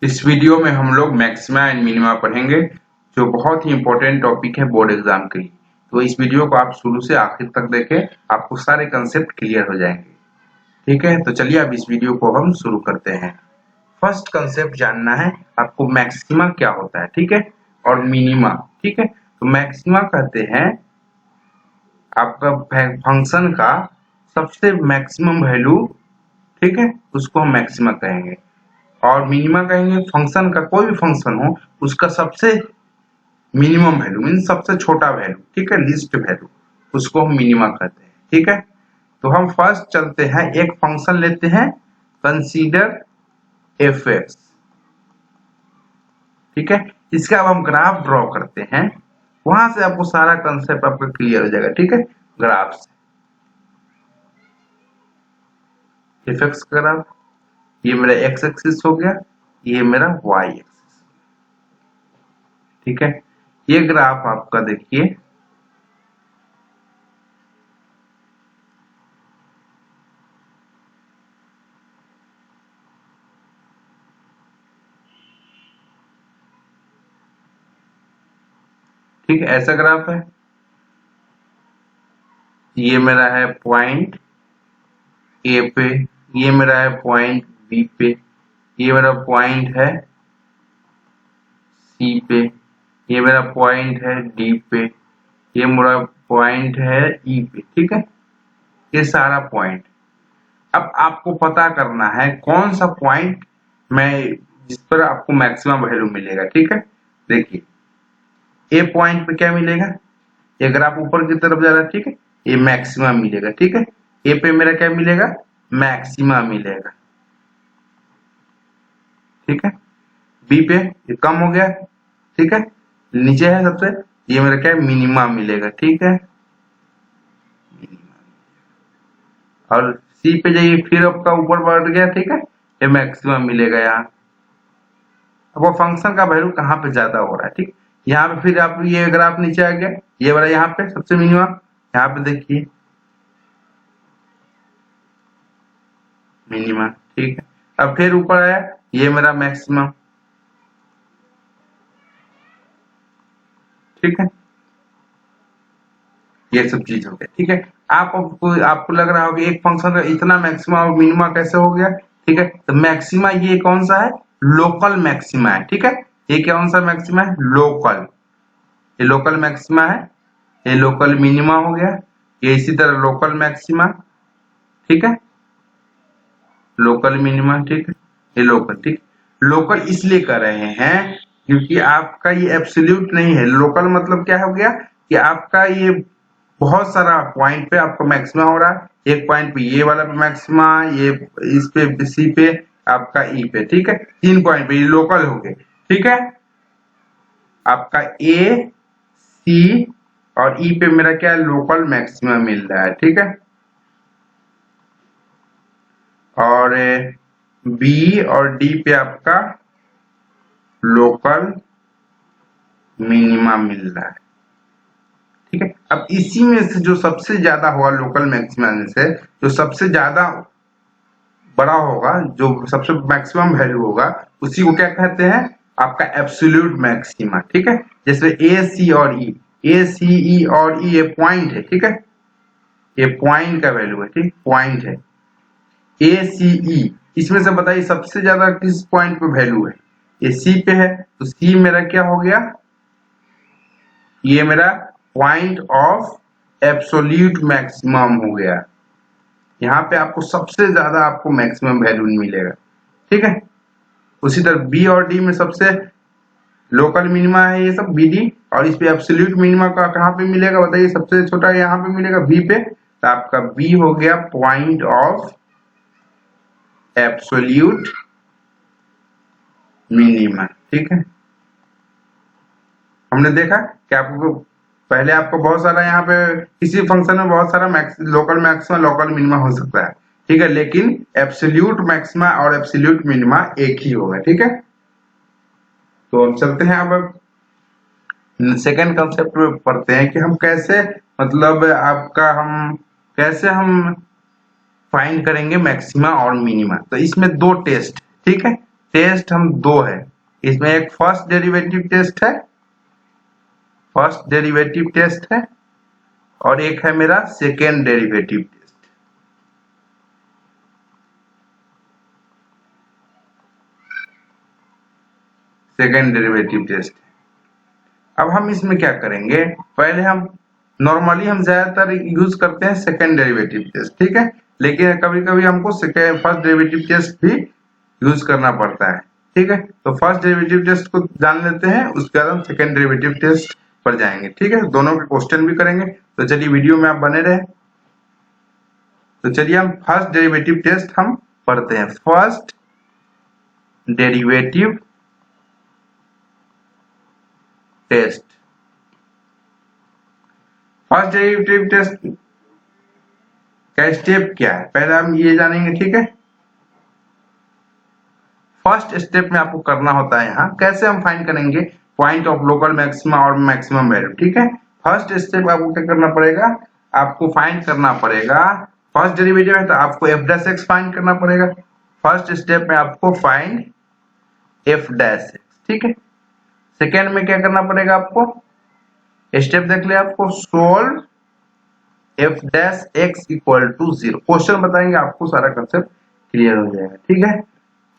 इस वीडियो में हम लोग मैक्सिमा एंड मिनिमा पढ़ेंगे, जो बहुत ही इंपॉर्टेंट टॉपिक है बोर्ड एग्जाम के लिए। तो इस वीडियो को आप शुरू से आखिर तक देखें, आपको सारे कंसेप्ट क्लियर हो जाएंगे। ठीक है, तो चलिए अब इस वीडियो को हम शुरू करते हैं। फर्स्ट कंसेप्ट जानना है आपको, मैक्सिमा क्या होता है, ठीक है, और मिनिमा। ठीक है, तो मैक्सिमा कहते हैं आपका फंक्शन का सबसे मैक्सिमम वैल्यू, ठीक है, उसको हम मैक्सिमा कहेंगे। और मिनिमा कहेंगे फंक्शन का, कोई भी फंक्शन हो उसका सबसे मिनिमम वैल्यू मीन सबसे छोटा वैल्यू, ठीक है, लीस्ट वैल्यू, उसको हम मिनिमा कहते हैं। ठीक है, तो हम फर्स्ट चलते हैं, एक फंक्शन लेते हैं, कंसीडर एफ एक्स। ठीक है, इसका अब हम ग्राफ ड्रॉ करते हैं, वहां से आपको सारा कंसेप्ट आपका क्लियर हो जाएगा। ठीक है, ग्राफ से एफ एक्स ग्राफ, ये मेरा एक्स एक्सिस हो गया, ये मेरा वाई एक्सिस। ठीक है, ये ग्राफ आपका देखिए, ठीक है, ऐसा ग्राफ है। ये मेरा है पॉइंट ए पे, ये मेरा है पॉइंट बी पे, ये मेरा पॉइंट है सी पे, ये मेरा पॉइंट है डी पे, ये मेरा पॉइंट है ई पे। ठीक है, ये सारा पॉइंट। अब आपको पता करना है कौन सा पॉइंट मैं जिस पर आपको मैक्सिमम वैल्यू मिलेगा। ठीक है, देखिए ए पॉइंट पे क्या मिलेगा, ये ग्राफ ऊपर की तरफ जा रहा है, ठीक है, ये मैक्सिमम मिलेगा। ठीक है, ए पे मेरा क्या मिलेगा, मैक्सिमा मिलेगा। ठीक है, बी पे ये कम हो गया, ठीक है, नीचे है सबसे, ये मेरा क्या मिनिमा मिलेगा। ठीक है, और सी पे जाइए, फिर आपका ऊपर बढ़ गया, ठीक है, ये मैक्सिमम मिलेगा यहाँ। अब वो फंक्शन का वैल्यू कहाँ पे ज्यादा हो रहा है, ठीक, यहाँ पे फिर आप ये ग्राफ नीचे आ गया, ये वाला यहाँ पे सबसे मिनिमम, यहाँ पे देखिए मिनिमम। ठीक है, अब फिर ऊपर आया, ये मेरा मैक्सिमम। ठीक है, ये सब चीज हो गया। ठीक है, आपको लग रहा होगा एक फंक्शन का इतना मैक्सिमा और मिनिमा कैसे हो गया। ठीक है, तो मैक्सिमा ये कौन सा है, लोकल मैक्सिमा है। ठीक है, ये कौन सा मैक्सिमा है, लोकल, ये लोकल मैक्सिमा है, ये लोकल मिनिमा हो गया, ये इसी तरह लोकल मैक्सिमा। ठीक है, लोकल मिनिमा। ठीक है, ये लोकल। ठीक, लोकल इसलिए कर रहे हैं क्योंकि आपका ये एब्सोल्यूट नहीं है। लोकल मतलब क्या हो गया कि आपका ये बहुत सारा पॉइंट पे आपका मैक्सिमा हो रहा है, एक पॉइंट पे ये वाला पे मैक्सिमा, ये इस पे सी पे, आपका ई पे। ठीक है, 3 पॉइंट पे ये लोकल हो गए। ठीक है, आपका ए सी और ई पे मेरा क्या है, लोकल मैक्सिमा मिल रहा है। ठीक है, और बी और डी पे आपका लोकल मिनिमा मिल रहा है। ठीक है, अब इसी में से जो सबसे ज्यादा होगा लोकल मैक्सिमा में से, जो सबसे ज्यादा बड़ा होगा, जो सबसे मैक्सिमम वैल्यू होगा, उसी को क्या कहते हैं, आपका एब्सोल्यूट मैक्सिमा। ठीक है, जैसे ए सी और ई, ए सी ई और ई ये पॉइंट है। ठीक है, ये पॉइंट का वैल्यू है। ठीक, पॉइंट है ए सी ई, इसमें से बताइए सबसे ज्यादा किस पॉइंट पे वैल्यू है, ये सी पे है, तो सी मेरा क्या हो गया, ये मेरा पॉइंट ऑफ एब्सोल्यूट मैक्सिमम हो गया। यहाँ पे आपको सबसे ज्यादा आपको मैक्सिमम वैल्यू मिलेगा। ठीक है, उसी तरह बी और डी में सबसे लोकल मिनिमा है ये सब बी डी, और इस पे एब्सोल्यूट मिनिमा का कहाँ पे मिलेगा बताइए, सबसे छोटा यहाँ पे मिलेगा बी पे, तो आपका बी हो गया पॉइंट ऑफ एब्सोल्यूट मिनिमा। ठीक है, हमने देखा कि आपको पहले आपको बहुत सारा यहाँ पे किसी फंक्शन में बहुत सारा लोकल मैक्सिमा लोकल मिनिमा हो सकता है। ठीक है, लेकिन एब्सोल्यूट मैक्सिमा और एब्सोल्यूट मिनिमा एक ही होगा। ठीक है, तो हम चलते हैं अब सेकेंड कंसेप्ट में पढ़ते हैं कि हम कैसे, मतलब आपका हम कैसे हम फाइंड करेंगे मैक्सिमा और मिनिमा। तो इसमें 2 टेस्ट, ठीक है, टेस्ट हम दो है, इसमें एक फर्स्ट डेरिवेटिव टेस्ट है, फर्स्ट डेरिवेटिव टेस्ट है, और एक है मेरा second derivative test. Second derivative test. अब हम इसमें क्या करेंगे, पहले हम नॉर्मली हम ज्यादातर यूज करते हैं सेकेंड डेरिवेटिव टेस्ट, ठीक है, लेकिन कभी कभी हमको फर्स्ट डेरिवेटिव टेस्ट भी यूज करना पड़ता है, ठीक है। तो फर्स्ट डेरिवेटिव टेस्ट को जान लेते हैं, उसके बाद हम सेकेंड डेरिवेटिव टेस्ट पर जाएंगे, ठीक है। दोनों के क्वेश्चन भी करेंगे, तो चलिए वीडियो में आप बने रहे। तो चलिए हम फर्स्ट डेरिवेटिव टेस्ट हम पढ़ते हैं। First derivative test, first derivative test का स्टेप क्या है, पहले हम ये जानेंगे, ठीक है। फर्स्ट स्टेप में आपको करना होता है, यहाँ कैसे हम फाइंड करेंगे पॉइंट ऑफ लोकल मैक्सिमा और मैक्सिमम वैल्यू, ठीक है। फर्स्ट स्टेप आपको क्या करना पड़ेगा, आपको फाइंड करना पड़ेगा, फर्स्ट डेरिवेटिव है तो आपको एफ डैश एक्स फाइंड करना पड़ेगा। फर्स्ट स्टेप में आपको फाइंड एफ डैश एक्स, ठीक है। सेकेंड में क्या करना पड़ेगा आपको, स्टेप देख ले आपको, solve f dash x equal to 0। Question बताएंगे, आपको सारा कंसेप्ट क्लियर हो जाएगा, ठीक है।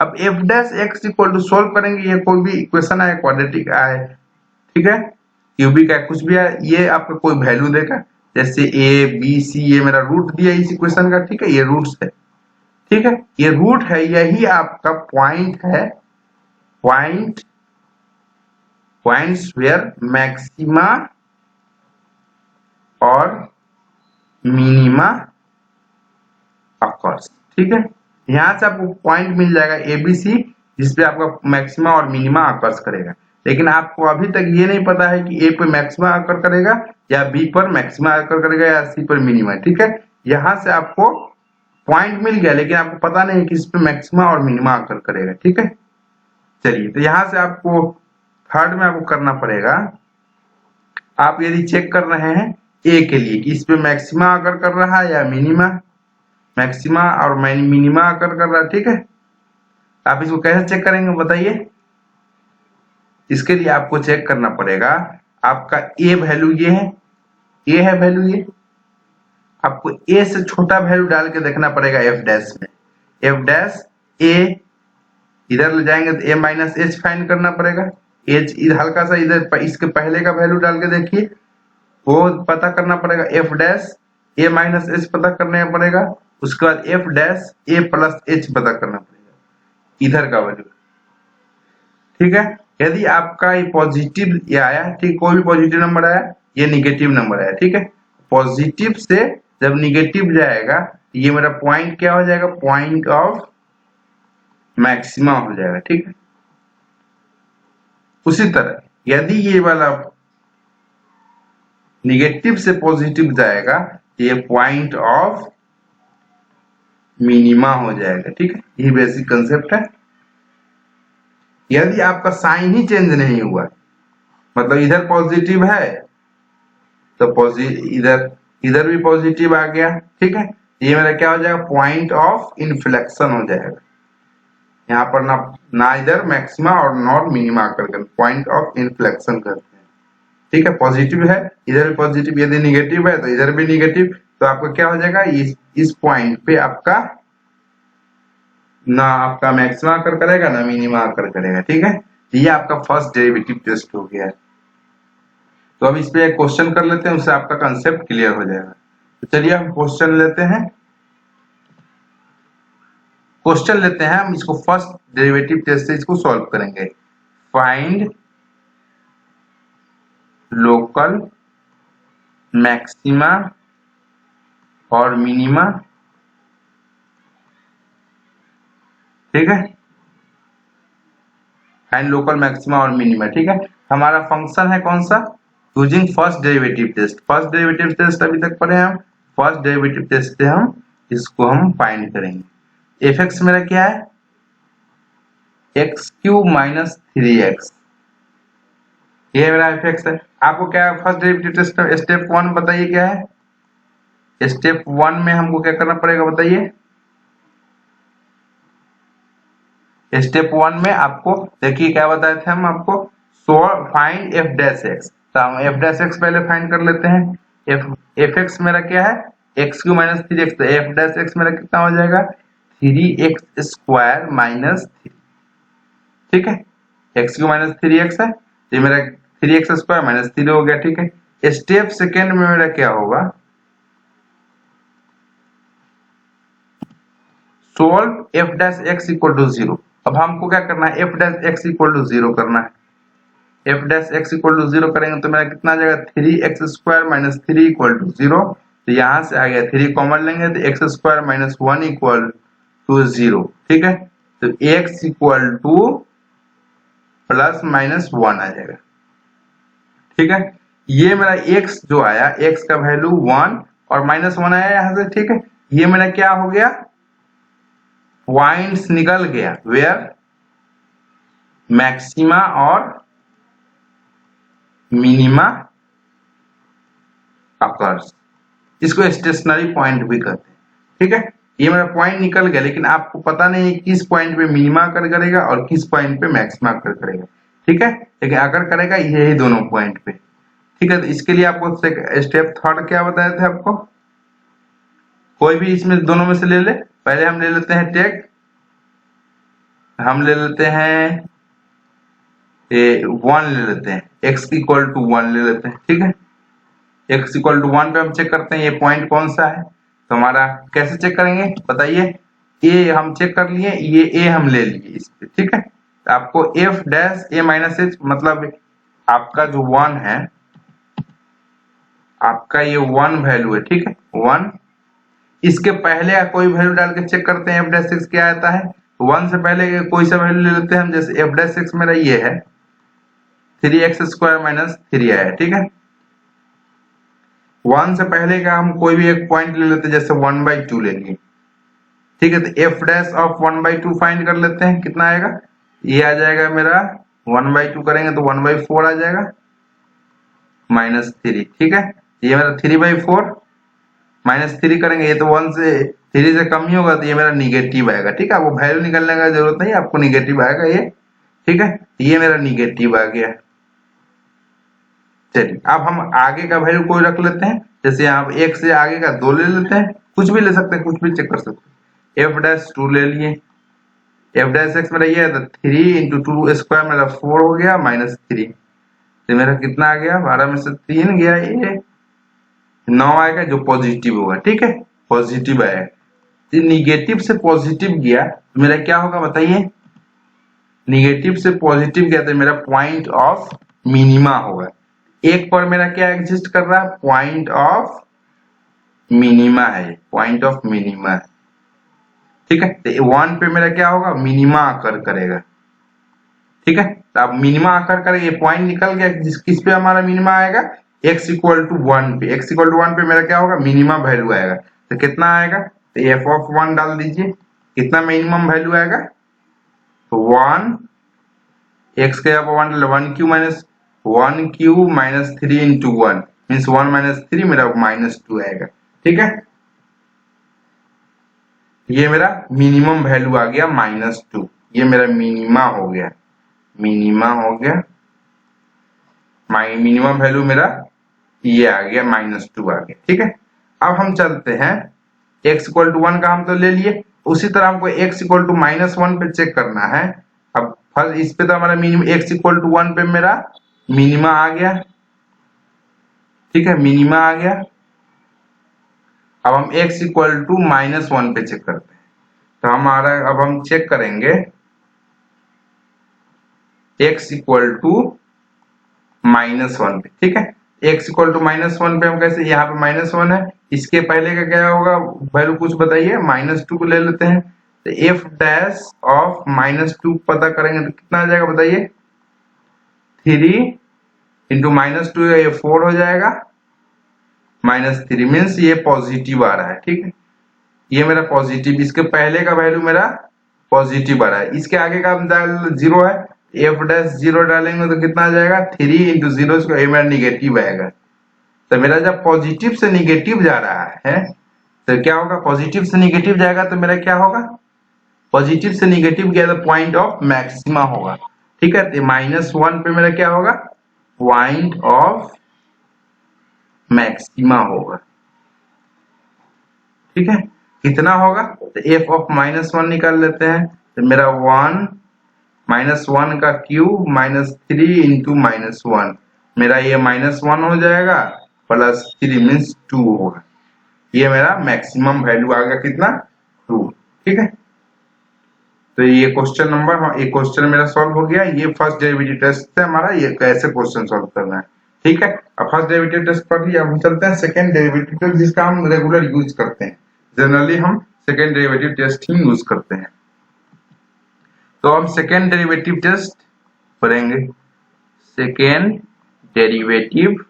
अब f dash x equal to solve करेंगे, ये कोई भी इक्वेशन आए, क्वाड्रेटिक आए, ठीक है, क्यूबिक आए, कुछ भी आए, ये आपका कोई वैल्यू देगा, जैसे ए बी सी, ये मेरा रूट दिया इस इक्वेशन का, ठीक है, ये रूट्स है, ठीक है, ये रूट है, यही आपका पॉइंट है, पॉइंट, पॉइंट्स वेयर मैक्सिमा और मिनिमा अकर्स, ठीक है। यहां से आपको पॉइंट मिल जाएगा एबीसी, जिसपे आपका मैक्सिमा और मिनिमा अकर्स करेगा, लेकिन आपको अभी तक ये नहीं पता है कि ए पे मैक्सिमा अकर करेगा या बी पर मैक्सिमा अकर करेगा या सी पर मिनिमा, ठीक है। यहां से आपको पॉइंट मिल गया, लेकिन आपको पता नहीं कि इस पे मैक्सिमा और मिनिमा अकर करेगा, ठीक है। चलिए, तो यहां से आपको थर्ड में आपको करना पड़ेगा, आप यदि चेक कर रहे हैं ए के लिए कि इस पे मैक्सिमा अकर कर रहा है या मिनिमा, मैक्सिमा और मिनिमा अकर कर रहा है, ठीक है। आप इसको कैसे चेक करेंगे बताइए। इसके लिए आपको चेक करना पड़ेगा, आपका ए वैल्यू ये है, ए है वैल्यू ये, आपको ए से छोटा वैल्यू डाल के देखना पड़ेगा एफ डैश में, एफ डैश ए, इधर ले जाएंगे तो ए माइनस एच फाइंड करना पड़ेगा, एच इधर हल्का सा इधर इसके पहले का वैल्यू डाल के देखिए, वो पता करना पड़ेगा, एफ डैश ए माइनस एच पता करना पड़ेगा, उसके बाद एफ डैश ए प्लस एच पता करना पड़ेगा, इधर का वैल्यू, ठीक है। यदि आपका ये पॉजिटिव ये आया, ठीक, कोई भी पॉजिटिव नंबर आया, ये निगेटिव नंबर आया, ठीक है, पॉजिटिव से जब निगेटिव जाएगा, ये मेरा पॉइंट क्या हो जाएगा, पॉइंट ऑफ मैक्सिमा हो जाएगा, ठीक है। उसी तरह यदि ये वाला निगेटिव से पॉजिटिव जाएगा, ये पॉइंट ऑफ मिनिमा हो जाएगा, ठीक है, यही बेसिक कंसेप्ट है। यदि आपका साइन ही चेंज नहीं हुआ, मतलब इधर पॉजिटिव है तो इधर इधर भी पॉजिटिव आ गया, ठीक है, ये मेरा क्या हो जाएगा, पॉइंट ऑफ इन्फ्लेक्शन हो जाएगा, यहाँ पर ना इधर मैक्सिमा और नॉट मिनिमा करके पॉइंट ऑफ इन्फ्लेक्शन करते हैं, ठीक है। पॉजिटिव है, इधर भी पॉजिटिव, यदि निगेटिव है तो इधर भी निगेटिव, तो आपका क्या हो जाएगा, इस पॉइंट पे आपका ना आपका मैक्सिमा आकर करेगा ना मिनिमा आकर करेगा, ठीक है। ये आपका फर्स्ट डेरिवेटिव टेस्ट हो गया है। तो अब इस पे एक क्वेश्चन कर लेते हैं, उससे आपका कंसेप्ट क्लियर हो जाएगा। तो चलिए हम क्वेश्चन लेते हैं, हम इसको फर्स्ट डेरिवेटिव टेस्ट से इसको सॉल्व करेंगे। फाइंड लोकल मैक्सिमा और मिनिमा, ठीक है, फाइंड लोकल मैक्सिमा और मिनिमा, ठीक है। हमारा फंक्शन है कौन सा, using first derivative test, first derivative test अभी तक पढ़े हम, फर्स्ट डेरिवेटिव टेस्ट से हम इसको हम फाइंड करेंगे। एफ एक्स मेरा क्या है, एक्स क्यूब माइनस 3x, ये मेरा एफ एक्स है। आपको क्या है, फर्स्ट डेरिवेटिव टेस्ट स्टेप 1 बताइए क्या है, स्टेप 1 में हमको क्या करना पड़ेगा बताइए, स्टेप 1 में आपको देखिए क्या बताए थे हम आपको, फाइंड एफ डैश एक्स। तो हम एफ डैश एक्स पहले फाइंड कर लेते हैं। एफ एक्स मेरा क्या है, एक्स क्यू माइनस 3x, तो एफ डैश एक्स मेरा कितना हो जाएगा 3x² माइनस 3। ठीक है, एक्स क्यू माइनस 3x है, ये मेरा 3x² माइनस 3 हो गया। ठीक है, स्टेप सेकेंड में मेरा क्या होगा, solve f dash x equal to 0। अब हमको क्या करना है, f dash x equal to 0 करना है। F dash x equal to 0 करेंगे तो मेरा कितना आ जाएगा 3x² माइनस 3 इक्वल टू 0। तो यहां से आ गया 3 कॉमन लेंगे तो x² माइनस 1 इक्वल टू 0। ठीक है, तो x equal two plus minus 1 आ जाएगा। ठीक है, ये मेरा x जो आया, x का वैल्यू 1 और माइनस 1 आया यहां से। ठीक है, ये मेरा क्या हो गया, पॉइंट्स निकल गया वेयर मैक्सिमा और मिनिमा अकर्स। इसको स्टेशनरी पॉइंट भी कहते हैं। ठीक है, ये मेरा पॉइंट निकल गया, लेकिन आपको पता नहीं है किस पॉइंट पे मिनिमा अकर करेगा और किस पॉइंट पे मैक्सिमा अकर करेगा। ठीक है, लेकिन अगर करेगा यही दोनों पॉइंट पे। ठीक है, तो इसके लिए आपको स्टेप थर्ड क्या बताए थे आपको, कोई भी इसमें दोनों में से ले ले। पहले हम ले लेते हैं टेक, हम ले लेते हैं 1 ले लेते हैं, x इक्वल टू 1 ले लेते हैं। ठीक है, x इक्वल टू 1 पे हम चेक करते हैं ये पॉइंट कौन सा है। तो हमारा कैसे चेक करेंगे बताइए, a हम चेक कर लिए, ये a हम ले लिए इस पे। ठीक है, तो आपको f dash a minus h, मतलब आपका जो 1 है, आपका ये 1 वैल्यू है। ठीक है, 1, इसके पहले का कोई वैल्यू डाल के चेक करते हैं f डैश x क्या आता है। 1 से पहले कोई सा वैल्यू ले लेते हैं हम, जैसे f डैश x मेरा ये है 3x² माइनस 3 आया। ठीक है, 1 से पहले का हम कोई भी एक पॉइंट ले लेते हैं, जैसे 1/2 ले लिए। ठीक है, तो f डैश ऑफ 1/2 फाइंड कर लेते हैं, कितना आएगा, ये आ जाएगा मेरा 1/2 करेंगे तो 1/4 आ जाएगा माइनस 3। ठीक है, ये मेरा 3/4 माइनस 3 करेंगे, ये तो 1 से 3 से कम ही होगा, तो ये मेरा निगेटिव आएगा। ठीक है, आपको वैल्यू निकालने का जरूरत नहीं, आपको निगेटिव आएगा ये। ठीक है, ये मेरा निगेटिव आ गया। चलिए, अब हम आगे का वैल्यू कोई रख लेते हैं, जैसे यहाँ एक से आगे का 2 ले लेते हैं, कुछ भी ले सकते हैं, कुछ भी चेक कर सकते हैं। f डैश 2 ले लिए, f डैश x मेरा ये है, तो 3 इंटू 2² मेरा 4 हो गया माइनस 3। तो मेरा कितना आ गया, 12 में से 3 गया, ये 9 आएगा जो पॉजिटिव होगा। ठीक है, पॉजिटिव आएगा। निगेटिव से पॉजिटिव गया तो मेरा क्या होगा बताइए, निगेटिव से पॉजिटिव गया तो मेरा पॉइंट ऑफ मिनिमा होगा। एक पर मेरा क्या एग्जिस्ट कर रहा है, पॉइंट ऑफ मिनिमा है, पॉइंट ऑफ मिनिमा। ठीक है, तो 1 पे मेरा क्या होगा, मिनिमा अकर करेगा। ठीक है, तो अब मिनिमा अकर करेगा, ये पॉइंट निकल गया, किस पे हमारा मिनिमा आएगा, x इक्वल टू 1 पे। x इक्वल टू 1 पे मेरा क्या होगा, मिनिमम वैल्यू आएगा। तो कितना आएगा, तो f ऑफ 1 डाल दीजिए, कितना मिनिमम वैल्यू आएगा, तो 1, x के यहाँ पर 1 1 Q minus 1 Q minus 3 into 1 means 1 minus 3 मेरा माइनस 2 आएगा। ठीक है, ये मेरा मिनिमम वैल्यू आ गया -2, ये मेरा मिनिमा हो गया, मिनिमा हो गया, मिनिमम वैल्यू मेरा ये आ गया -2 आ गया। ठीक है, अब हम चलते हैं x इक्वल टू 1 का हम तो ले लिए, उसी तरह हमको x इक्वल टू -1 पे चेक करना है। अब फर्स्ट इस पे तो हमारा मिनिमम x इक्वल टू 1 पे मेरा मिनिमा आ गया। ठीक है, मिनिमा आ गया। अब हम x इक्वल टू -1 पे चेक करते हैं, तो हमारा अब हम चेक करेंगे x इक्वल टू -1 पे। ठीक है, x इक्वल टू -1 पे हम कैसे, यहाँ पे -1 है, इसके पहले का क्या होगा वैल्यू कुछ बताइए, -2 को ले लेते हैं। तो f डैश ऑफ -2 पता करेंगे तो कितना आ जाएगा बताइए, 3 इंटू -2 ये 4 हो जाएगा, -3 मीन्स ये पॉजिटिव आ रहा है। ठीक है, ये मेरा पॉजिटिव, इसके पहले का वैल्यू मेरा पॉजिटिव आ रहा है, इसके आगे का 0 है, f डैश 0 डालेंगे तो कितना आ जाएगा, 3 इंटू 0 ये मेरा निगेटिव आएगा। तो मेरा जब पॉजिटिव से निगेटिव जा रहा है तो क्या होगा, पॉजिटिव से निगेटिव जाएगा तो मेरा क्या होगा, पॉजिटिव से निगेटिव गया तो पॉइंट ऑफ मैक्सिमा होगा। ठीक है, तो -1 पे मेरा क्या होगा, पॉइंट ऑफ मैक्सिमा होगा। ठीक है, कितना होगा, तो f ऑफ -1 निकाल लेते हैं, तो मेरा 1 -1 का क्यूब -3 इंटू -1, मेरा ये -1 हो जाएगा +3 मीन्स 2 होगा। ये मेरा मैक्सिमम वैल्यू आ गया कितना, 2। ठीक है, तो ये क्वेश्चन नंबर, ये क्वेश्चन मेरा सॉल्व हो गया। ये फर्स्ट डेरिवेटिव टेस्ट है हमारा, ये कैसे क्वेश्चन सॉल्व करना है। ठीक है, अब फर्स्ट डेरिवेटिव टेस्ट पर ही अब हम चलते हैं सेकंड डेरिवेटिव टेस्ट, जिसका हम रेगुलर यूज करते हैं। जनरली हम सेकंड डेरिवेटिव टेस्ट ही यूज करते हैं। तो हम सेकेंड डेरिवेटिव टेस्ट पढ़ेंगे, सेकेंड डेरिवेटिव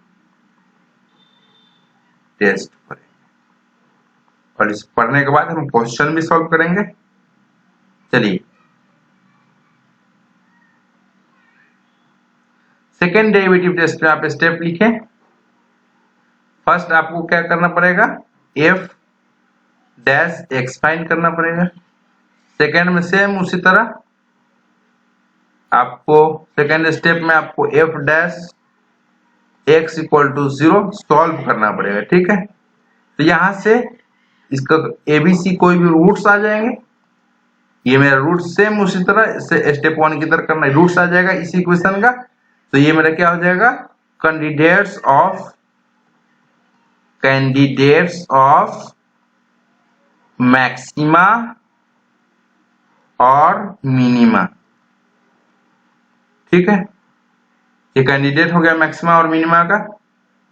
टेस्ट पढ़ेंगे, और इस पढ़ने के बाद हम क्वेश्चन भी सॉल्व करेंगे। चलिए, सेकेंड डेरिवेटिव टेस्ट में आप स्टेप लिखें। फर्स्ट आपको क्या करना पड़ेगा, f डैश x फाइंड करना पड़ेगा। सेकेंड में सेम उसी तरह आपको सेकेंड स्टेप में आपको f dash x equal to 0 solve करना पड़ेगा। ठीक है, तो यहां से इसका एबीसी कोई भी रूट्स आ जाएंगे, ये मेरा रूट सेम उसी तरह से स्टेप 1 की तरह करना है, रूट्स आ जाएगा इसी इक्वेशन का। तो ये मेरा क्या हो जाएगा, कैंडिडेट्स ऑफ मैक्सिमा और मिनिमा। ठीक है, ये कैंडिडेट हो गया मैक्सिमा और मिनिमा का।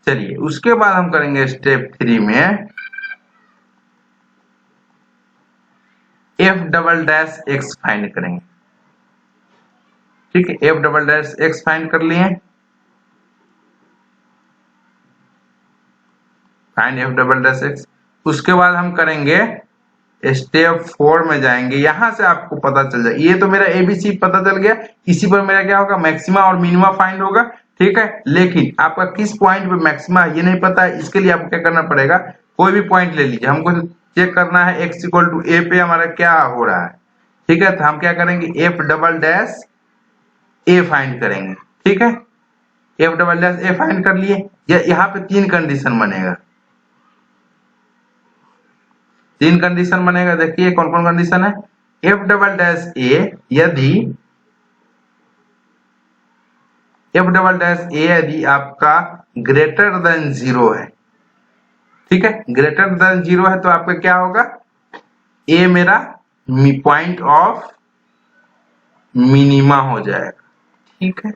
चलिए, उसके बाद हम करेंगे स्टेप 3 में f double dash x find करेंगे। ठीक है, f double dash x find कर लिए, find f double dash x। उसके बाद हम करेंगे स्टेप 4 में जाएंगे, यहां से आपको पता चल जाए, ये तो मेरा एबीसी पता चल गया, इसी पर मेरा क्या होगा, मैक्सिमा और मिनिमा फाइंड होगा। ठीक है, लेकिन आपका किस पॉइंट पे मैक्सिमा ये नहीं पता है, इसके लिए आपको क्या करना पड़ेगा, कोई भी पॉइंट ले लीजिए, हमको चेक करना है x इक्वल टू a पे हमारा क्या हो रहा है। ठीक है, तो हम क्या करेंगे, f double dash a find करेंगे। ठीक है, f double dash a find कर लिए, यहाँ पे 3 कंडीशन बनेगा, 3 कंडीशन बनेगा। देखिए कौन कौन कंडीशन है, f डबल डैश a यदि आपका ग्रेटर देन 0 है। ठीक है, ग्रेटर देन 0 है तो आपका क्या होगा, a मेरा पॉइंट ऑफ मिनिमा हो जाएगा। ठीक है,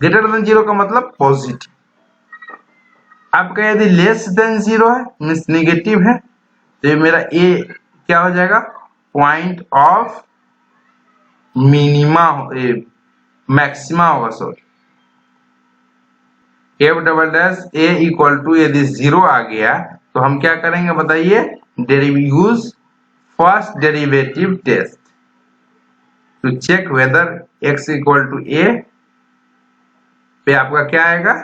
ग्रेटर देन 0 का मतलब पॉजिटिव। आपका यदि लेस देन 0 है मीन्स निगेटिव है, तो ये मेरा a क्या हो जाएगा, पॉइंट ऑफ मिनिमा, मैक्सिमा होगा, sorry. f double dash a equal to यदि 0 आ गया तो हम क्या करेंगे बताइए, use first derivative test to check whether x equal to a पे आपका क्या आएगा,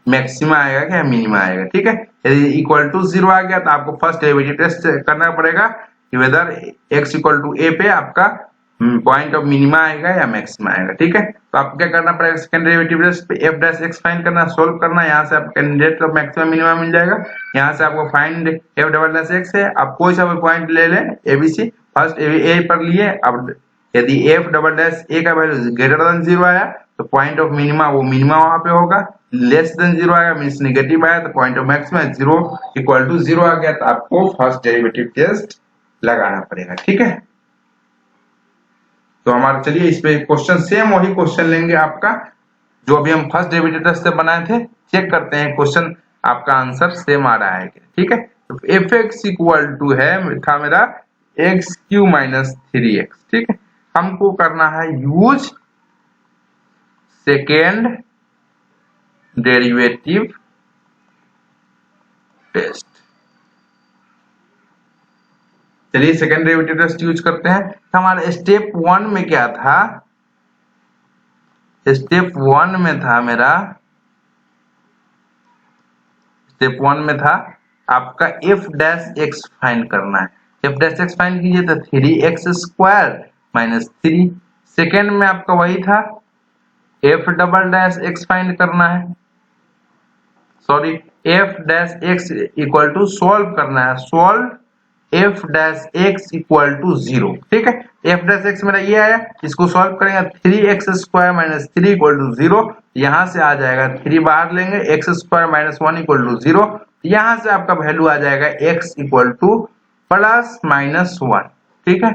मैक्सिमा आएगा क्या मिनिमा आएगा। ठीक है, यदि इक्वल टू 0 आ गया तो आपको फर्स्ट डेरिवेटिव टेस्ट करना पड़ेगा कि whether x equal to a पे आपका पॉइंट ऑफ मिनिमा आएगा या मैक्सिमा आएगा। ठीक है, तो आपको क्या करना पड़ेगा, सेकंड डेरिवेटिव टेस्ट पे f डैश x फाइंड करना, सोल्व करना, यहाँ से आपको कैंडिडेट ऑफ मैक्सिमा मिनिमा मिल जाएगा। यहाँ से आपको find f double dash x है, आप कोई सा भी पॉइंट ले लें एबीसी, फर्स्ट a पर लिए, अब यदि f डबल डैश a का वैल्यू ग्रेटर देन 0 आया तो पॉइंट ऑफ मिनिमा वो मिनिमा वहां पे होगा, लेस देन 0 आया मींस नेगेटिव आया तो point of maxima 0 equal to 0 आ गया, तो आपको फर्स्ट डेरिवेटिव टेस्ट लगाना पड़ेगा। ठीक है, तो हमारा चलिए इस पे क्वेश्चन सेम वही क्वेश्चन लेंगे आपका जो अभी हम फर्स्ट डेरिवेटिव टेस्ट से बनाए थे, चेक करते हैं क्वेश्चन आपका आंसर सेम आ रहा है क्या। ठीक है, तो fx इक्वल टू है था मेरा x क्यू माइनस 3x। ठीक है, हमको करना है यूज सेकेंड डेरिवेटिव टेस्ट। चलिए सेकेंड डेरिवेटिव टेस्ट यूज करते हैं। तो हमारे स्टेप 1 में क्या था, स्टेप 1 में था मेरा, स्टेप 1 में था आपका f डैश x फाइंड करना है। एफ डैश एक्स फाइंड कीजिए तो 3x² माइनस 3। सेकेंड में आपका वही था, f double dash x find करना है, sorry f dash x equal to solve करना है, solve f dash x equal to 0। ठीक है, एफ डैश एक्स मेरा ये आया, इसको सॉल्व करेंगे 3x² माइनस 3 इक्वल टू 0। यहां से आ जाएगा 3 बाहर लेंगे, x² माइनस 1 इक्वल टू 0। यहां से आपका वैल्यू आ जाएगा x equal two plus minus 1। ठीक है,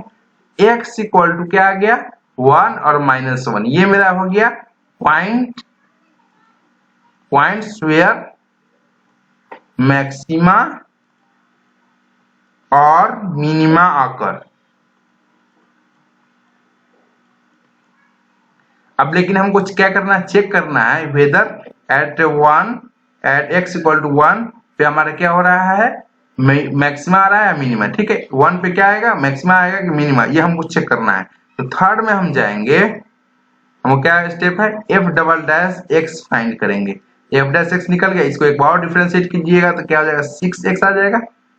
x इक्वल टू क्या आ गया 1 और माइनस 1, ये मेरा हो गया पॉइंट्स वेयर मैक्सिमा और मिनिमा आकर। अब लेकिन हमको क्या करना है, चेक करना है whether at x equal to 1 पे हमारा क्या हो रहा है, मैक्सिमा आ रहा है या मिनिमा। ठीक है, 1 पे क्या आएगा, मैक्सिमा आएगा कि मिनिमा, ये हमको चेक करना है। तो थर्ड में हम जाएंगे, हमको क्या स्टेप है, F double dash x find करेंगे। एफ डैश एक्स निकल गया, इसको एक बार डिफरेंशिएट कीजिएगा तो क्या हो जाएगा 6x आ जाएगा।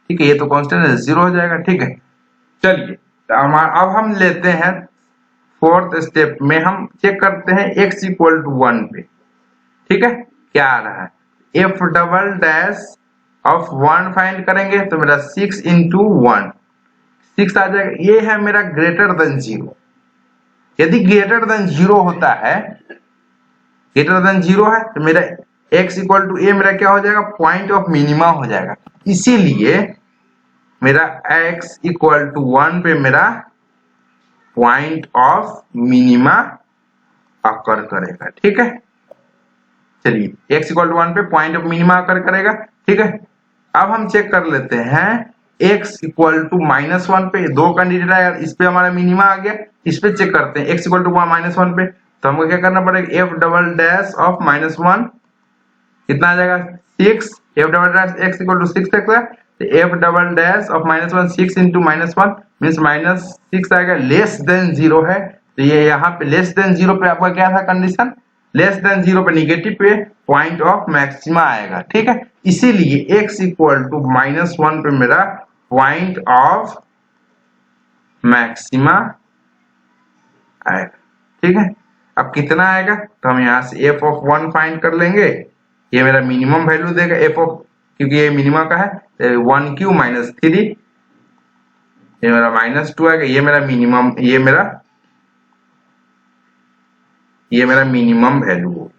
ठीक है, ये तो कांस्टेंट है, 0 हो जाएगा। ठीक है, चलिए अब हम लेते हैं फोर्थ स्टेप में, हम चेक करते हैं x इक्वल टू 1 पे। ठीक है, क्या आ रहा है, F double dash of 1 find करेंगे तो मेरा 6 इंटू 1 6 आ जाएगा। ये है मेरा ग्रेटर देन 0। यदि ग्रेटर देन 0 होता है, ग्रेटर देन 0 है तो मेरा x इक्वल टू ए मेरा क्या हो जाएगा, पॉइंट ऑफ मिनिमा हो जाएगा। इसीलिए मेरा x इक्वल टू 1 पे मेरा पॉइंट ऑफ मिनिमा अकर करेगा। ठीक है, चलिए x इक्वल टू 1 पे पॉइंट ऑफ मिनिमा अकर करेगा। ठीक है, अब हम चेक कर लेते हैं x इक्वल टू माइनस 1 पे, दो कैंडिडेट आया, इस पे हमारा मिनिमा आ गया, इस पे चेक करते हैं x इक्वल टू माइनस 1 पे। तो हमको क्या करना पड़ेगा, f double dash of minus 1 कितना आ जाएगा 6, f double dash x equal to 6x है, तो f double dash of minus 1 6 into minus 1 means minus 6 आएगा, लेस देन 0 है। तो ये यहाँ पे लेस देन 0 पे आपका क्या था कंडीशन, लेस देन 0 पे निगेटिव पे पॉइंट ऑफ मैक्सिमा आएगा। ठीक है, इसीलिए x इक्वल टू माइनस 1 पे मेरा पॉइंट ऑफ मैक्सिमा आएगा। ठीक है, अब कितना आएगा, तो हम यहाँ से f ऑफ 1 फाइंड कर लेंगे, ये मेरा मिनिमम वैल्यू देगा f ऑफ, क्योंकि ये मिनिमम का है, 1 माइनस 3, ये मेरा माइनस 2 आएगा, ये मेरा मिनिमम, ये मेरा मिनिमम वैल्यू हो,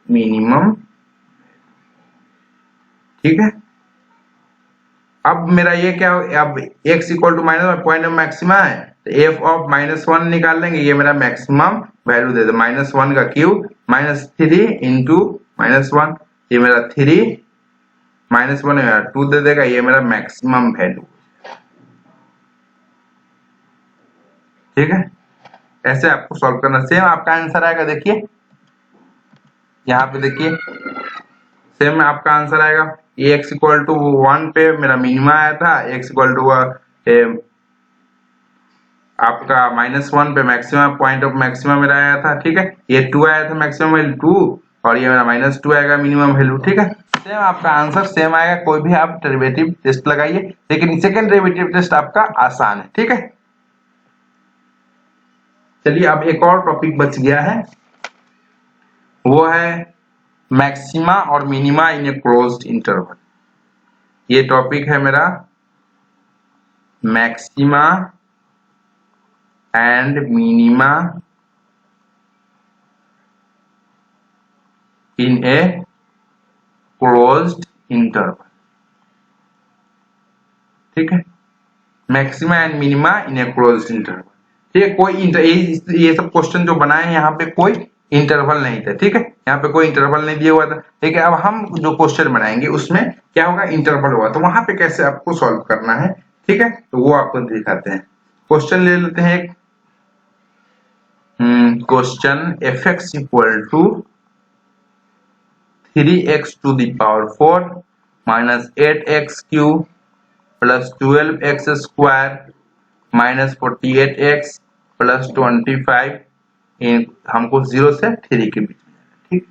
मिनिमम। ठीक है, अब मेरा ये क्या हो, अब x equal to minus point of maxima है, तो f ऑफ माइनस 1 निकाल लेंगे, ये मेरा मैक्सिमम वैल्यू दे दो, माइनस 1 का क्यूब माइनस 3 इंटू माइनस 1, ये मेरा 3 माइनस 1 मेरा 2 दे देगा, ये मेरा मैक्सिमम वैल्यू। ठीक है, ऐसे आपको सॉल्व करना, सेम आपका आंसर आएगा। देखिए यहाँ पे देखिए, सेम आपका आंसर आएगा, ये x इक्वल टू 1 पे मेरा मिनिमा आया था, x इक्वल टू आपका माइनस 1 पे मैक्सिमम, पॉइंट ऑफ मैक्सिमम मेरा आया था। ठीक है, ये 2 आया था मैक्सिमम वैल्यू 2, और ये मेरा माइनस 2 आएगा मिनिमम वैल्यू। ठीक है, सेम आपका आंसर सेम आएगा, कोई भी आप डेरिवेटिव टेस्ट लगाइए, लेकिन सेकंड डेरिवेटिव टेस्ट आपका आसान है। ठीक है, चलिए अब एक और टॉपिक बच गया है, वो है मैक्सिमा और minima in a closed interval. ये टॉपिक है मेरा maxima and minima in a closed interval. ठीक है, maxima and minima in a closed interval. ठीक है, कोई ये सब क्वेश्चन जो बनाए हैं यहाँ पे कोई इंटरवल नहीं था। ठीक है, यहाँ पे कोई इंटरवल नहीं दिया हुआ था। ठीक है, अब हम जो क्वेश्चन बनाएंगे उसमें क्या होगा, इंटरवल होगा, तो वहां पे कैसे आपको सॉल्व करना है। ठीक है, तो वो आपको दिखाते हैं। क्वेश्चन ले लेते हैं एक, question fx equal to 3x to the power 4 minus 8x cube plus 12x square minus 48x plus 25 हमको 0 से 3 के बीच में। ठीक,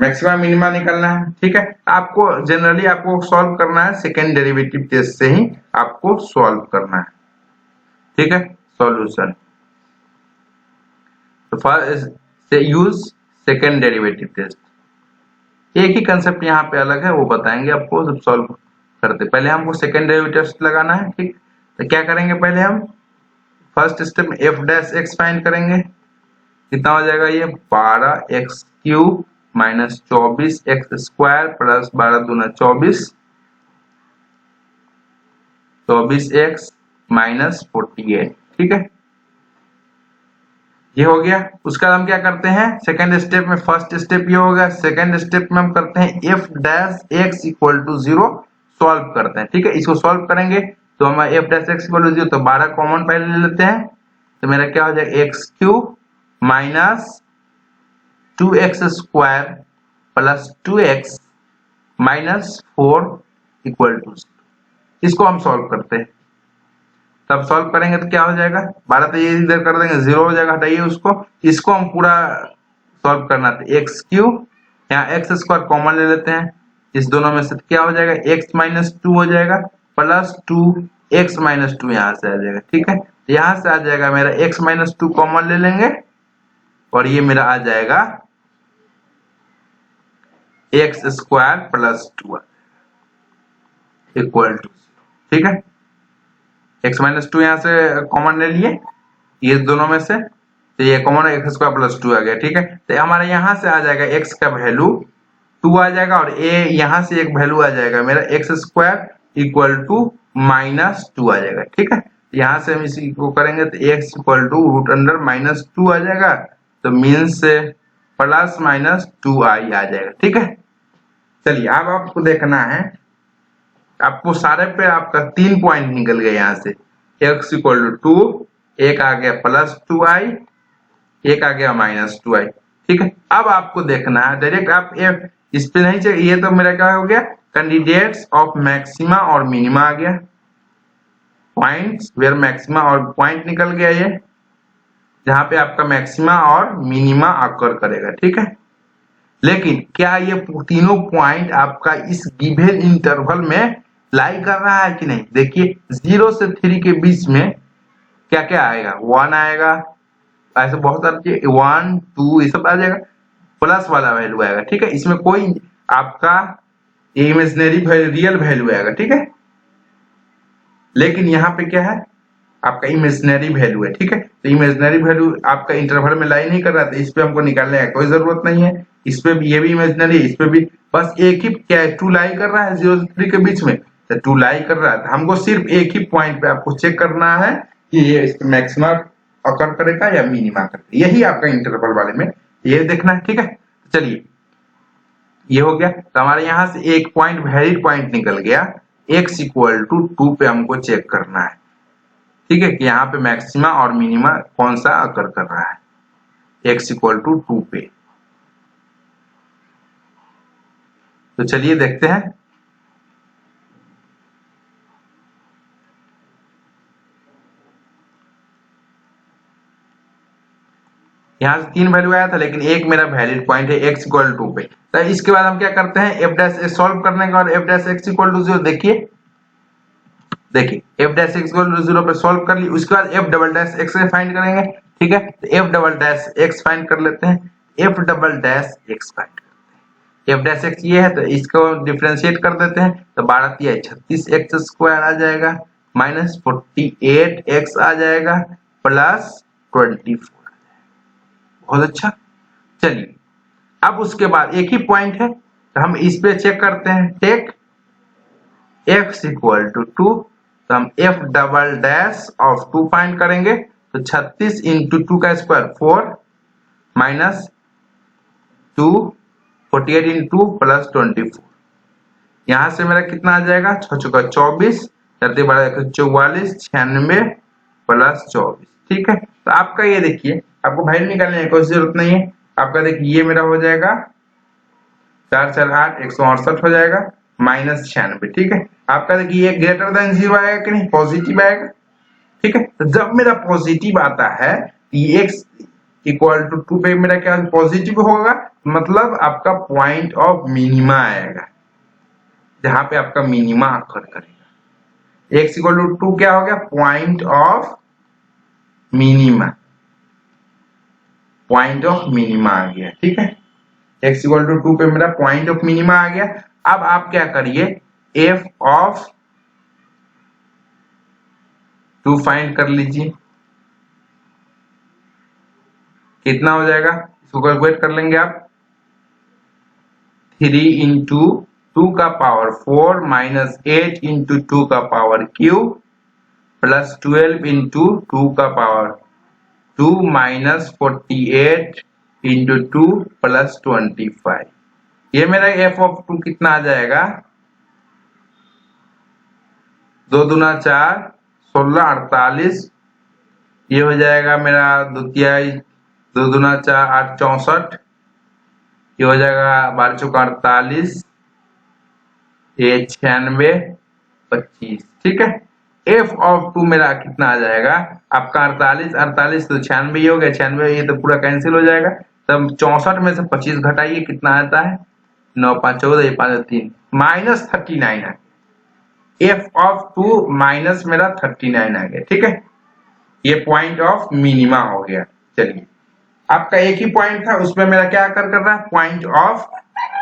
मैक्सिमा मिनिमा निकालना है। ठीक है, आपको जनरली आपको सॉल्व करना है सेकेंड डेरिवेटिव टेस्ट से ही आपको सॉल्व करना है। ठीक है, सॉल्यूशन तो फर्स्ट से यूज सेकेंड डेरिवेटिव टेस्ट। एक ही कंसेप्ट यहाँ पे अलग है, वो बताएंगे आपको जब सॉल्व करते। पहले हमको सेकेंड डेरिवेटिव टेस्ट लगाना है। ठीक, तो क्या करेंगे, पहले हम फर्स्ट स्टेप में एफ डैश एक्स फाइंड करेंगे। कितना हो जाएगा ये 12x³ माइनस 24x² प्लस 12 दूना 24, 24x माइनस 48। ठीक है, ये हो गया। उसका हम क्या करते हैं सेकेंड स्टेप में, फर्स्ट स्टेप ये होगा, सेकेंड स्टेप में हम करते हैं f dash x equal to 0 solve करते हैं। ठीक है, इसको सॉल्व करेंगे तो हमारा f dash x equal to 0, तो 12 कॉमन पहले ले लेते हैं, तो मेरा क्या हो जाएगा x³ minus 2x² plus 2x minus 4 equal to 0। इसको हम सॉल्व करते हैं, तब सॉल्व करेंगे तो क्या हो जाएगा 12, तो ये इधर कर देंगे 0 हो जाएगा, हटाइए उसको। इसको हम पूरा सॉल्व करना था, x³ यहाँ x² कॉमन ले लेते हैं, इस दोनों में से क्या हो जाएगा x माइनस 2 हो जाएगा प्लस 2x माइनस 2 यहाँ से आ जाएगा। ठीक है, यहाँ से आ जाएगा मेरा x माइनस 2 कॉमन ले लेंगे और ये मेरा आ जाएगा x² प्लस 2 इक्वल टू। ठीक है, x माइनस 2 यहाँ से कॉमन ले लिए, ये दोनों में से, तो ये कॉमन x² प्लस 2 आ गया। ठीक है, तो हमारे यहाँ से आ जाएगा x का वैल्यू 2 आ जाएगा और a यहाँ से एक वैल्यू आ जाएगा मेरा x² इक्वल टू माइनस 2 आ जाएगा। ठीक है, यहाँ से हम इसी को करेंगे तो x equal to root under minus 2 आ जाएगा, तो मीन्स से प्लस माइनस 2i आ जाएगा। ठीक है, चलिए अब आपको देखना है, आपको सारे पे आपका 3 पॉइंट निकल गए यहाँ से, x इक्वल टू 2, एक आ गया प्लस 2i, एक आ गया माइनस 2i। ठीक है, अब आपको देखना है डायरेक्ट आप f इस पे नहीं चाहिए, ये तो मेरा क्या हो गया कैंडिडेट्स ऑफ मैक्सिमा और मिनिमा आ गया, पॉइंट्स वेयर मैक्सिमा और पॉइंट निकल गया ये, जहां पे आपका मैक्सिमा और मिनिमा अकर करेगा। ठीक है, लेकिन क्या ये तीनों पॉइंट आपका इस गिवन इंटरवल में लाई कर रहा है कि नहीं। देखिए 0 से 3 के बीच में क्या क्या आएगा, 1 आएगा, ऐसे बहुत सारे 1 2 ये सब आ जाएगा, प्लस वाला वैल्यू आएगा। ठीक है, इसमें कोई आपका इमेजिनरी वैल्यू रियल वैल्यू आएगा। ठीक है, लेकिन यहाँ पे क्या है आपका इमेजिनरी वैल्यू है। ठीक है, तो इमेजिनरी वैल्यू आपका इंटरवल में लाई नहीं कर रहा था, इस पे हमको निकालने का कोई जरूरत नहीं है। इस पे भी ये भी इमेजिनरी, इस पे भी बस एक ही क्या है 2 लाई कर रहा है 0 से 3 के बीच में, तो 2 लाई कर रहा है, हमको सिर्फ एक ही पॉइंट पे आपको चेक करना है कि ये मैक्सिमा अकर करेगा या मिनिमा करेगा, यही आपका इंटरवल वाले में ये देखना है। ठीक है, चलिए ये हो गया, तो हमारे यहाँ से एक पॉइंट वैलिड पॉइंट निकल गया, x इक्वल टू 2 पे हमको चेक करना है। ठीक है, कि यहाँ पे मैक्सिमा और मिनिमा कौन सा अकर कर रहा है x इक्वल टू 2 पे। तो चलिए देखते हैं, यहाँ से 3 वैल्यू आया था, लेकिन एक मेरा वैलिड पॉइंट है x इक्वल टू पे। तो इसके बाद हम क्या करते हैं f डैश सॉल्व करने के बाद f dash x equal to 0, देखिए f dash x equal to 0 पे सॉल्व कर ली, उसके बाद f डबल डैश x से फाइंड करेंगे। ठीक है, तो f double dash x find कर लेते हैं, f double dash x find करते हैं, f डैश x ये है तो इसको डिफरेंशिएट कर देते हैं, तो 12 तिया 36x² आ जाएगा माइनस 48x आ जाएगा प्लस 24। बहुत अच्छा, चलिए अब उसके बाद एक ही पॉइंट है तो हम इस पे चेक करते हैं, टेक x इक्वल टू 2, तो हम f double dash of 2 find करेंगे, तो 36 इंटू 2 का स्क्वायर 4 माइनस 2 48 इंटू प्लस 24, यहाँ से मेरा कितना आ जाएगा 6 चौका 24, 44 96 प्लस 24। ठीक है, तो आपका ये देखिए आपको वैल्यू निकालने की कोई जरूरत नहीं है, आपका देखिए ये मेरा हो जाएगा 4 4 8 168 हो जाएगा माइनस 96। ठीक है, आपका देखिए ये ग्रेटर देन 0 आएगा कि नहीं, पॉजिटिव आएगा। ठीक है, तो जब मेरा पॉजिटिव आता है ये x इक्वल टू 2 पे मेरा क्या पॉजिटिव होगा, मतलब आपका पॉइंट ऑफ मिनिमा आएगा, जहां पे आपका मिनिमा अकर करेगा। x इक्वल टू 2 क्या हो गया, point of minima, point of minima आ गया। ठीक है, x इक्वल टू 2 पे मेरा पॉइंट ऑफ मिनिमा आ गया। अब आप क्या करिए, f ऑफ 2 फाइंड कर लीजिए, कितना हो जाएगा, इसको कैलकुलेट कर लेंगे आप। 3 इंटू 2 का पावर 4 माइनस 8 इंटू 2 का पावर क्यूब प्लस 12 इंटू 2 का पावर 2 माइनस 48 इंटू 2 प्लस 25। ये मेरा f ऑफ 2 कितना आ जाएगा, 2 दूना 4 16 48, ये हो जाएगा मेरा 2 तिहाई, 2 दूना 4 8 64, ये हो जाएगा 12 चौका 48, ये 96 25। ठीक है, f ऑफ 2 मेरा कितना आ जाएगा आपका 48 48 तो 96 हो गया, 96 ये तो पूरा कैंसिल हो जाएगा। तब 64 में से 25 घटाइए, कितना आता है 9 5 14, ये 5 3 माइनस 39 है। f ऑफ 2 माइनस मेरा 39 आ गया। ठीक है, ये पॉइंट ऑफ मिनिमा हो गया। चलिए, आपका एक ही पॉइंट था, उसमें मेरा क्या आकर कर रहा है, पॉइंट ऑफ,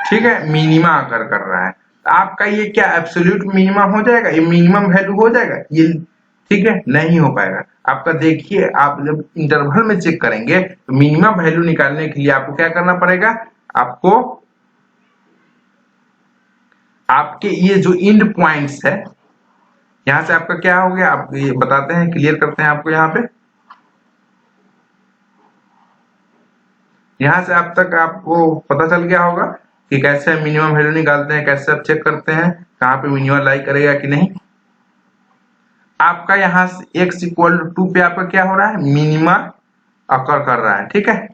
ठीक है, मिनिमा आकर कर रहा है। तो आपका ये क्या एब्सोल्यूट मिनिमा हो जाएगा, ये मिनिमम वैल्यू हो जाएगा ये, ठीक है, नहीं हो पाएगा आपका। देखिए, आप जब इंटरवल में चेक करेंगे तो मिनिमम वैल्यू निकालने के लिए आपको क्या करना पड़ेगा, आपको आपके ये जो एंड पॉइंट्स है, यहां से आपका क्या हो गया, आप ये बताते हैं, क्लियर करते हैं आपको। यहाँ पे यहां से आप तक आपको पता चल गया होगा कि कैसे मिनिमम वैल्यू निकालते हैं, कैसे आप चेक करते हैं कहाँ पे मिनिमम लाई करेगा कि नहीं। आपका यहाँ से x इक्वल टू 2 पे आपका क्या हो रहा है, मिनिमा अकर कर रहा है। ठीक है,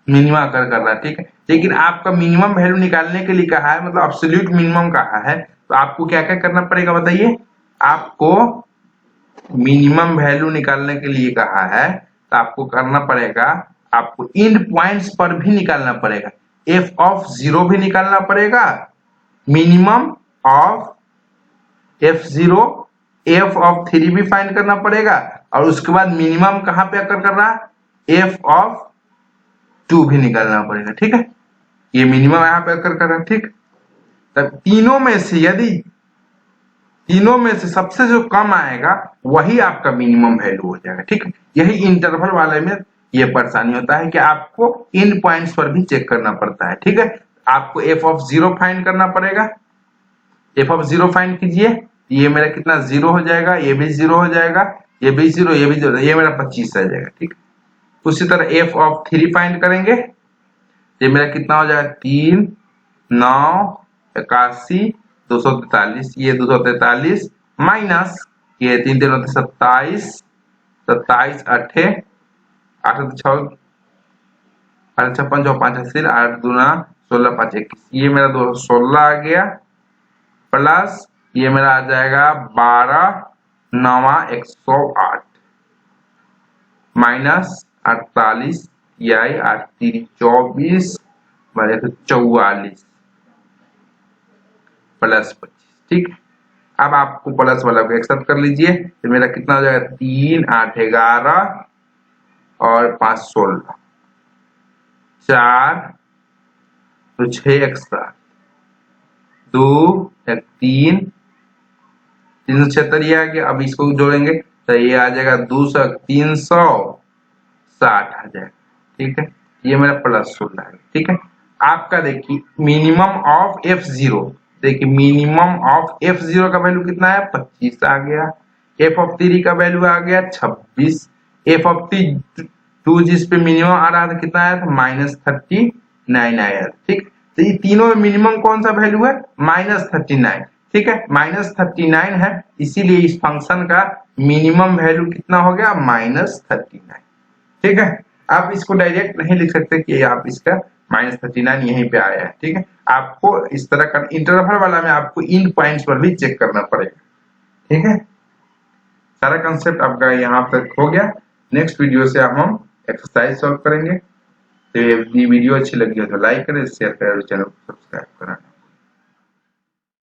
मिनिमा अकर कर रहा है। ठीक है, लेकिन आपका मिनिमम वैल्यू निकालने के लिए कहा है, मतलब एब्सोल्यूट मिनिमम कहा है, तो आपको क्या क्या करना पड़ेगा बताइए। आपको मिनिमम वैल्यू निकालने के लिए कहा है तो आपको करना पड़ेगा, आपको एंड पॉइंट्स पर भी निकालना पड़ेगा, f ऑफ 0 भी निकालना पड़ेगा, minimum of f0, f of 3 भी फाइंड करना पड़ेगा, और उसके बाद मिनिमम कहां पे अकर कर रहा है, f ऑफ 2 भी निकालना पड़ेगा। ठीक है, ये मिनिमम यहाँ पे अकर कर रहा है। ठीक, तब तीनों में से यदि तीनों में से सबसे जो कम आएगा वही आपका मिनिमम वैल्यू हो जाएगा। ठीक है, यही इंटरवल वाले में ये परेशानी होता है कि आपको इन पॉइंट्स पर भी चेक करना पड़ता है। ठीक है, आपको f ऑफ 0 फाइंड करना पड़ेगा, f ऑफ 0 फाइंड कीजिए, ये मेरा कितना 0 हो जाएगा, ये भी 0 हो जाएगा, ये भी 0, ये भी 0, ये मेरा 25 आ जाएगा। ठीक, उसी तरह f ऑफ 3 फाइंड करेंगे, ये मेरा कितना हो जाएगा 3 9 81 243, ये 243 माइनस ये 3 3 होते 27 27 8 8 6 8 6 5 5 80 8 दूना 16 5 21, ये मेरा 216 आ गया, प्लस ये मेरा आ जाएगा 12 9 108 माइनस 48 यही 8 3 24 44 प्लस 25। ठीक, अब आपको प्लस वाला को एक्सेप्ट कर लीजिए, तो मेरा कितना हो जाएगा 3 8 11 और 5 16 4 तो 6 1 7 2 1 3 376 ये आ गया। अब इसको जोड़ेंगे तो ये आ जाएगा 200 360 आ जाएगा। ठीक है, ये मेरा प्लस 16 है। ठीक है, आपका देखिए मिनिमम ऑफ f0, देखिए मिनिमम ऑफ f0 का वैल्यू कितना है 25 आ गया, f ऑफ 3 का वैल्यू आ गया 26, f ऑफ 2 जिस पे मिनिमम आ रहा था कितना आया था -39 आया। ठीक, तो ये तीनों में मिनिमम कौन सा वैल्यू है -39। ठीक है, -39 है, इसीलिए इस फंक्शन का मिनिमम वैल्यू कितना हो गया -39। ठीक है, आप इसको डायरेक्ट नहीं लिख सकते कि आप इसका -39 यहीं पे आया है। ठीक है, आपको इस तरह का इंटरवल वाला में आपको इन पॉइंट्स पर भी चेक करना पड़ेगा। ठीक है, सारा कंसेप्ट आपका यहाँ तक हो गया। नेक्स्ट वीडियो से हम एक्सरसाइज सॉल्व करेंगे। तो ये वीडियो अच्छी लगी हो तो लाइक करें, शेयर करें और चैनल को सब्सक्राइब करें।